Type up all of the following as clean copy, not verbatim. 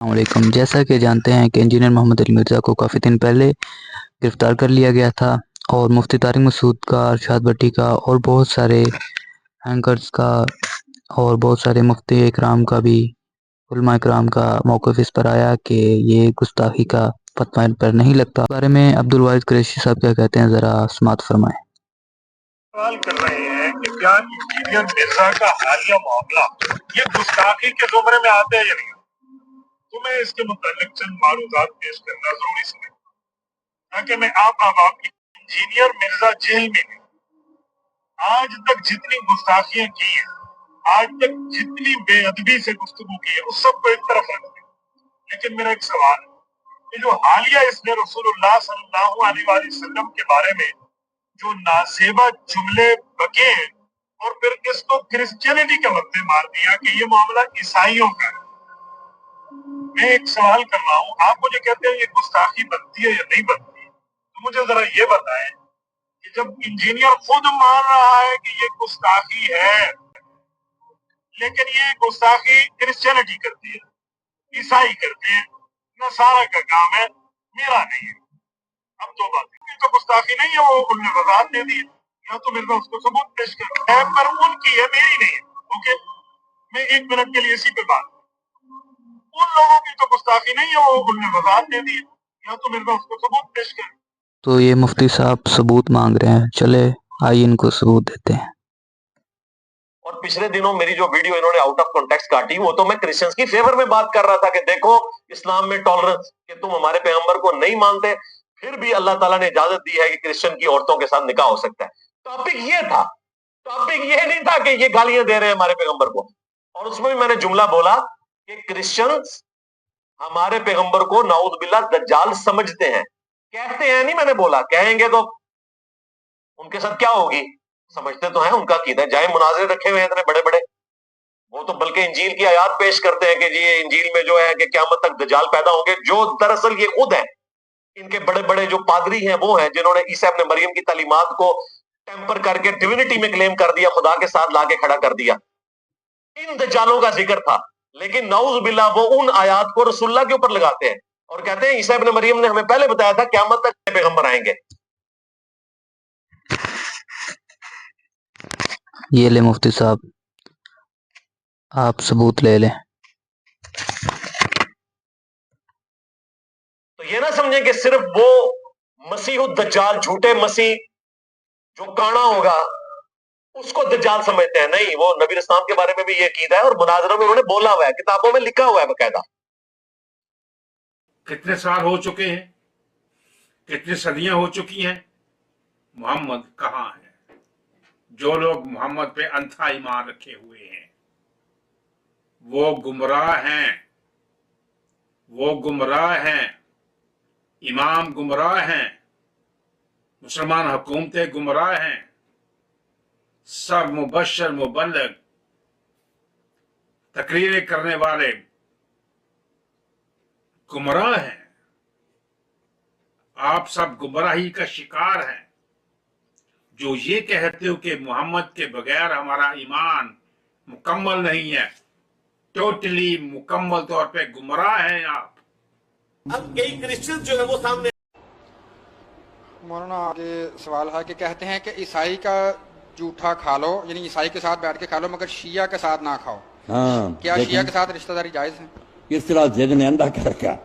السلام علیکم۔ جیسا کہ جانتے ہیں کہ انجینئر محمد علی مرزا کو کافی دن پہلے گرفتار کر لیا گیا تھا، اور مفتی طارق مسعود کا، ارشاد بٹی کا اور بہت سارے اینکرز کا اور بہت سارے مفتی اکرام کا بھی، علماء اکرام کا موقف اس پر آیا کہ یہ گستاخی کا فتویٰ ان پر نہیں لگتا۔ اس بارے میں عبدالواحد قریشی صاحب کیا کہتے ہیں، ذرا سماعت فرمائیں۔ سوال کر رہے ہیں کہ کیا انجینئر مرزا کا حالیہ معاملہ یہ گستاخی کے زمرے میں آتا ہے یا نہیں؟ تو میں اس کے متعلق چند معروضات پیش کرنا ضروری سمجھتا ہوں تاکہ میں آپ کی انجینئر مرزا جیل میں ہے، آج تک جتنی گستاخیاں کی ہیں، آج تک جتنی بے ادبی سے گفتگو کی ہے، اس سب کو ایک طرف رکھ دیں، لیکن میرا ایک سوال ہے کہ جو حالیہ اس نے رسول اللہ صلی اللہ علیہ وآلہ وسلم کے بارے میں جو نازیبا جملے بکے ہیں، اور پھر اس کو کرسچینٹی کا مدد مار دیا کہ یہ معاملہ عیسائیوں کا ہے۔ میں ایک سوال کر رہا ہوں، آپ مجھے کہتے ہیں یہ گستاخی بنتی ہے یا نہیں بنتی، تو مجھے ذرا یہ بتائیں کہ جب انجینئر خود مان رہا ہے کہ یہ گستاخی ہے، لیکن یہ گستاخی کرسچینٹی کرتی ہے، عیسائی کرتے ہیں، نصارہ کا کام ہے، میرا نہیں ہے۔ اب دو باتیں، یہ تو گستاخی نہیں ہے، وہ انہوں نے وضاحت دے دی ہے، یا تو میرے پاس اس کو ثبوت پیش کر ہے، پر ان کی ہے، میری نہیں ہے۔ اوکے، میں ایک منٹ کے لیے اسی پہ بات، ان لوگوں کی تو گستاخی نہیں ہے، وہ انہوں نے وضاحت دے دی ہے، یا تو میرے پاس اس کو ثبوت پیش کر۔ تو یہ مفتی صاحب ثبوت مانگ رہے ہیں، چلے آئیے ان کو ثبوت دیتے ہیں۔ اور پچھلے دنوں میری جو ویڈیو انہوں نے آؤٹ آف کانٹیکسٹ کاٹی، وہ تو میں کرسچنز کی فیور میں بات کر رہا تھا کہ دیکھو اسلام میں ٹالرنس، کہ تم ہمارے پیغمبر کو نہیں مانتے، پھر بھی اللہ تعالیٰ نے اجازت دی ہے کہ کرسچن کی عورتوں کے ساتھ نکاح ہو سکتا ہے۔ ٹاپک یہ تھا، ٹاپک یہ نہیں تھا کہ یہ گالیاں دے رہے ہیں ہمارے پیغمبر کو۔ اور اس میں بھی میں نے جملہ بولا کہ کرسچنز ہمارے پیغمبر کو نعوذ باللہ دجال سمجھتے ہیں، کہتے ہیں نہیں، میں نے بولا کہیں گے تو ان کے ساتھ کیا ہوگی، سمجھتے تو ہیں، ان کا عقیدہ ہے، جائے مناظرے رکھے ہوئے ہیں اتنے بڑے بڑے، وہ تو بلکہ انجیل کی آیات پیش کرتے ہیں کہ جی انجیل میں جو ہے کہ قیامت تک دجال پیدا ہوں گے، جو دراصل یہ خود ہیں، ان کے بڑے بڑے جو پادری ہیں وہ ہیں جنہوں نے عیسیٰ ابن مریم کی تعلیمات کو ٹیمپر کر کے ڈیوینٹی میں کلیم کر دیا، خدا کے ساتھ لا کے کھڑا کر دیا۔ ان دجالوں کا ذکر تھا، لیکن نعوذ باللہ وہ ان آیات کو رسول اللہ کے اوپر لگاتے ہیں اور کہتے ہیں عیسیٰ ابن مریم نے ہمیں پہلے بتایا تھا قیامت تک پیغمبر آئیں گے۔ یہ لے مفتی صاحب، آپ ثبوت لے لیں۔ تو یہ نہ سمجھیں کہ صرف وہ مسیح الدجال، جھوٹے مسیح جو کانا ہوگا اس کو دجال سمجھتے ہیں، نہیں، وہ نبی اسلام کے بارے میں بھی یہ عقیدہ ہے اور مناظروں میں انہوں نے بولا ہوا ہے، کتابوں میں لکھا ہوا ہے باقاعدہ۔ کتنے سال ہو چکے ہیں، کتنی صدیاں ہو چکی ہیں، محمد کہاں ہے؟ جو لوگ محمد پہ انتھا ایمان رکھے ہوئے ہیں وہ گمراہ ہیں، وہ گمراہ ہیں، امام گمراہ ہیں، مسلمان حکومتیں گمراہ ہیں، سب مبشر مبلغ تقریریں کرنے والے گمراہ ہیں، آپ سب گمراہی کا شکار ہیں۔ جو یہ کہتے ہو کہ محمد کے بغیر ہمارا ایمان مکمل نہیں ہے، ٹوٹلی مکمل طور پہ گمراہ ہیں آپ۔ اب کئی کرسچن جو ہے وہ سامنے، مولانا آگے سوال ہے کہ کہتے ہیں کہ عیسائی کا جھوٹا کھا لو، یعنی عیسائی کے ساتھ بیٹھ کے کھا لو، مگر شیعہ کے ساتھ نہ کھاؤ۔ ہاں، کیا شیعہ کے ساتھ رشتہ داری جائز ہے؟ کس طرح ذہن نے اندھا کر رکھا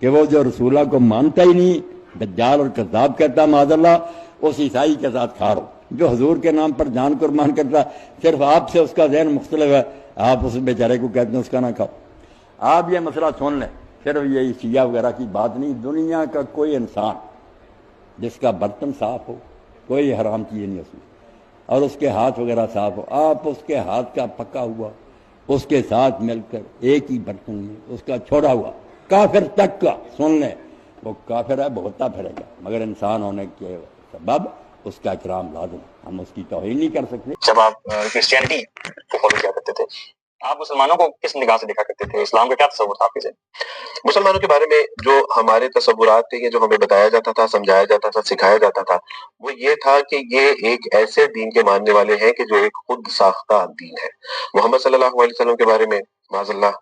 کہ وہ جو رسول اللہ کو مانتا ہی نہیں، دجال اور کذاب کہتا معاذ اللہ، اس عیسائی کے ساتھ کھا رہو جو حضور کے نام پر جان قربان کرتا، صرف آپ سے اس کا ذہن مختلف ہے، آپ اس بیچارے کو کہتے ہیں اس کا نہ کھاؤ۔ آپ یہ مسئلہ سن لیں، صرف یہ شیعہ وغیرہ کی بات نہیں، دنیا کا کوئی انسان جس کا برتن صاف ہو، کوئی حرام چیز نہیں اس میں، اور اس کے ہاتھ وغیرہ صاف ہو، آپ اس کے ہاتھ کا پکا ہوا اس کے ساتھ مل کر ایک ہی برتن میں اس کا چھوڑا ہوا کافر تک کا، سن لیں، وہ کافر ہے، بہتا پھرے گا، مگر انسان ہونے کے سبب اس کا اکرام لازم، ہم اس کی توہین نہیں کر سکتے۔ جب آپ کرسچینٹی کو فالو کیا کرتے تھے، آپ مسلمانوں کو کس نگاہ سے دیکھا کرتے تھے؟ اسلام کا کیا تصور تھا آپ کے ذہن؟ مسلمانوں کے بارے میں جو ہمارے تصورات تھے، یہ جو ہمیں بتایا جاتا تھا، سمجھایا جاتا تھا، سکھایا جاتا تھا، وہ یہ تھا کہ یہ ایک ایسے دین کے ماننے والے ہیں کہ جو ایک خود ساختہ دین ہے۔ محمد صلی اللہ علیہ وسلم کے بارے میں معاذ اللہ